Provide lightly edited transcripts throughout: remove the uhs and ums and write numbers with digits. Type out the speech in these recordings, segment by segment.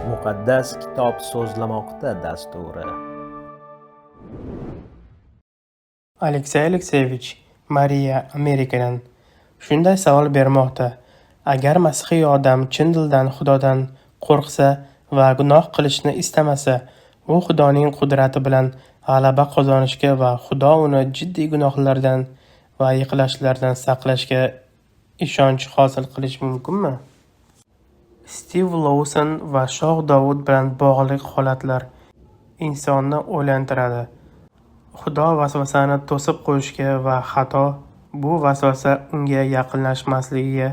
Muqaddas kitob so'zlamoqda dasturi. Aleksey Alekseyevich, Mariya Amerikadan shunday savol bermoqda: agar masihiy odam chin dildan Xudodan qo'rqsa va gunoh qilishni istamasa, u Xudoning qudrati bilan g'alaba qozonishga va Xudo uni jiddiy gunohlardan va yiqilishlardan saqlashga ishonch hosil qilish mumkinmi? Stiv Lawson va Shoh Dovud bilan bog'liq holatlar insonni o'ylantiradi. Xudo vasvasani to'sib qo'yishga va xato bu vasvasa unga yaqinlashmasligiga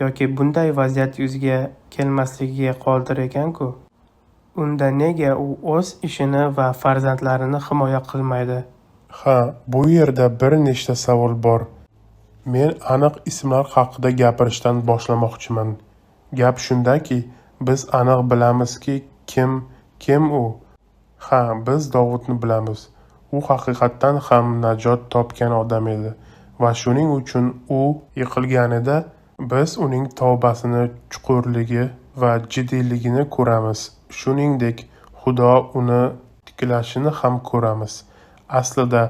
yoki bunday vaziyat yuzaga kelmasligiga qodir ekan-ku. Unda nega u o'z ishini va farzandlarini himoya qilmaydi? Bu yerda bir nechta savol bor. Men aniq ismlar haqida gapirishdan boshlamoqchiman. Gap shundaki, biz aniq bilamizki, kim u. Biz Dovudni bilamiz. U haqiqatdan ham najot topgan odam edi va shuning uchun u yiqilganida biz uning tavbasini chuqurligi va jiddiyligini ko'ramiz. Shuningdek, Xudo uni tiklashini ham ko'ramiz. Aslida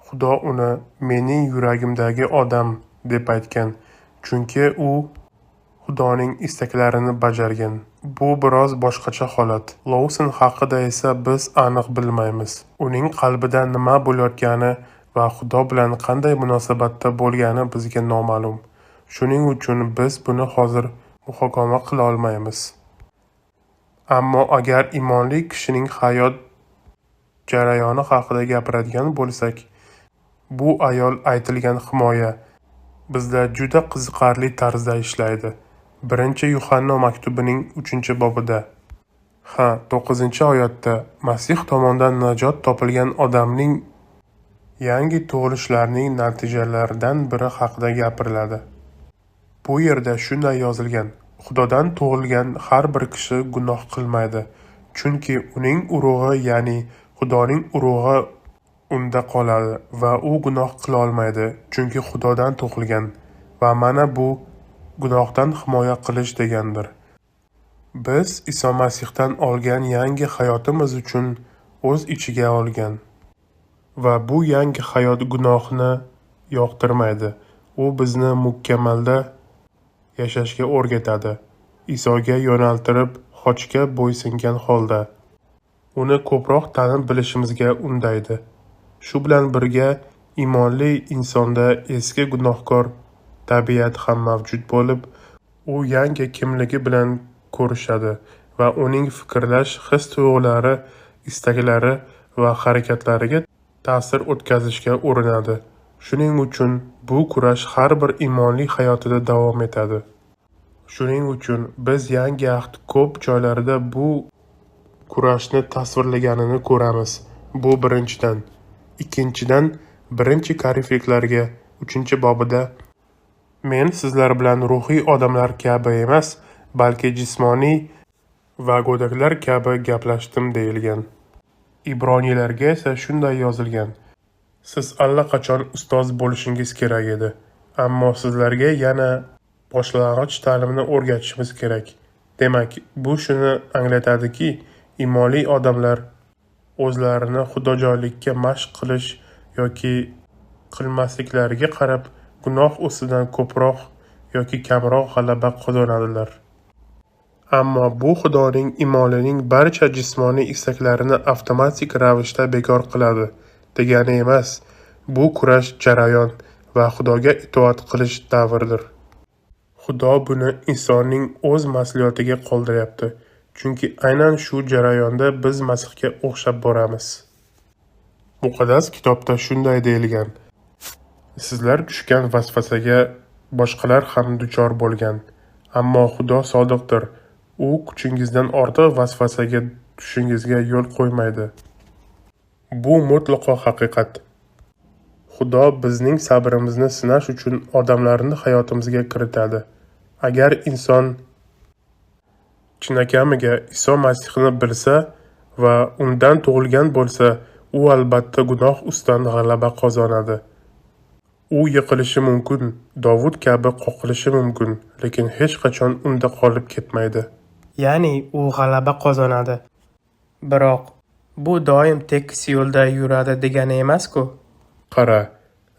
Xudo uni mening yuragimdagi odam deb aytgan, chunki u Xudoning istaklarini bajargan. Bu biroz boshqacha holat. Lawson haqida esa biz aniq bilmaymiz. Uning qalbida nima bo'layotgani va Xudo bilan qanday munosabatda bo'lgani bizga noma'lum. Shuning uchun biz buni hozir muhokama qila olmaymiz. Ammo agar iymonli kishining hayot jarayoni haqida gapiradigan bo'lsak, bu ayol aytilgan himoya bizda juda qiziqarli tarzda ishlaydi. 1-Yuhanna maktubining 3-bobida 9-oyatda Masih tomonidan najot topilgan odamning yangi tug'ilishlarning natijalaridan biri haqida gapiriladi. Bu yerda shunday yozilgan: Xudodan tug'ilgan har bir kishi gunoh qilmaydi, chunki uning urug'i, ya'ni Xudoning urug'i unda qoladi va u gunoh qila olmaydi, chunki Xudodan tug'ilgan. Va mana bu gunohdan himoya qilish degandir. Biz Iso Masihdan olgan yangi hayotimiz uchun o'z ichiga olgan. Va bu yangi hayot gunohni yoqtirmaydi. U bizni mukammalda yashashga o'rgatadi. Isoga yo'naltirib, xochga bo'ysungan holda uni ko'proq tanib bilishimizga undaydi. Shu bilan birga iymonli insonda eski gunohkor tabiat ham mavjud bo'lib, u yangi kimligi bilan ko'rishadi va uning fikrlash, his-tuyg'ulari, istaklari va harakatlariga ta'sir o'tkazishga urinadi. Shuning uchun bu kurash har bir iymonli hayotida davom etadi. Shuning uchun biz yangi ahd ko'p joylarida bu kurashni tasvirlaganini ko'ramiz. Bu birinchidan. Ikkinchidan, 1-Korintliklarga 3-bobida men sizlar bilan ruhiy odamlar kabi emas, balki jismoniy va go'daklar kabi gaplashdim deyilgan. Ibroniylarga esa shunday yozilgan: siz allaqachon ustoz bo'lishingiz kerak edi, ammo sizlarga yana boshlang'ich ta'limni o'rgatishimiz kerak. Demak, bu shuni anglatadiki, iymonli odamlar o'zlarini xudojo'ylikka mashq qilish yoki qilmasliklariga qarab gunoh ustidan ko'proq yoki kamroq g'alaba qozonadilar. Ammo bu Xudoning iymonlining barcha jismoniy istaklarini avtomatik ravishda bekor qiladi degani emas. Bu kurash jarayon va Xudoga itoat qilish davridir. Xudo buni insonning o'z mas'uliyatiga qoldiryapti, chunki aynan shu jarayonda biz Masihga o'xshab boramiz. Muqaddas kitobda shunday deyilgan: sizlar tushgan vasvasaga boshqalar ham duchor bo'lgan, ammo Xudo sodiqdir. U kuchingizdan ortiq vasvasaga tushishingizga yo'l qo'ymaydi. Bu mutlaqo haqiqat. Xudo bizning sabrimizni sinash uchun odamlarni hayotimizga kiritadi. Agar inson chinakamiga Iso Masihni bilsa va undan tug'ilgan bo'lsa, u albatta gunoh ustidan g'alaba qozonadi. U yiqilishi mumkin, Dovud kabi qoqilishi mumkin, lekin hech qachon unda qolib ketmaydi. Ya'ni u g'alaba qozonadi. Biroq bu doim tekis yo'lda yuradi degani emas-ku. Qara,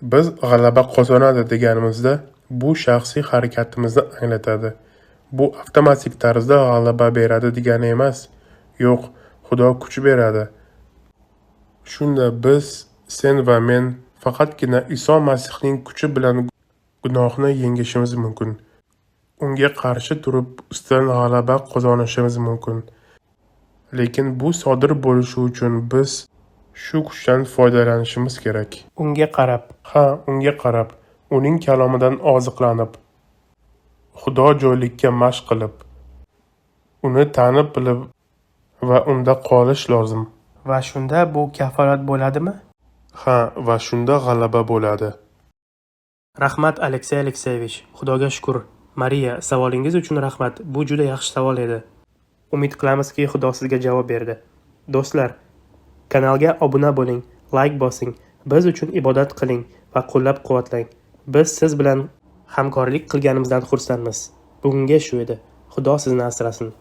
biz g'alaba qozonadi deganimizda bu shaxsiy harakatimizni anglatadi. Bu avtomatik tarzda g'alaba beradi degani emas. Yo'q, Xudo kuch beradi. Shunda biz, sen va men faqatgina Iso Masihning kuchi bilan gunohni yengishimiz mumkin. Unga qarshi turib ustidan g'alaba qozonishimiz mumkin. Lekin bu sodir bo'lishi uchun biz shu kuchdan foydalanishimiz kerak. Unga qarab, Ha, unga qarab, uning kalomidan oziqlanib, Xudo jo'ylikka mashq qilib, uni tanib bilib va unda qolish lozim. va shunda bu kafolat bo'ladimi? Ha, va shunda g'alaba bo'ladi. Rahmat, Aleksey Alekseyevich. Xudoga shukr. Mariya, savolingiz uchun rahmat. Bu juda yaxshi savol edi. Umid qilamizki, Xudo sizga javob berdi. Do'stlar, kanalga obuna bo'ling, like bosing, biz uchun ibodat qiling va qo'llab-quvvatlang. Biz siz bilan hamkorlik qilganimizdan xursandmiz. Bugunga shu edi. Xudo sizni asrasin.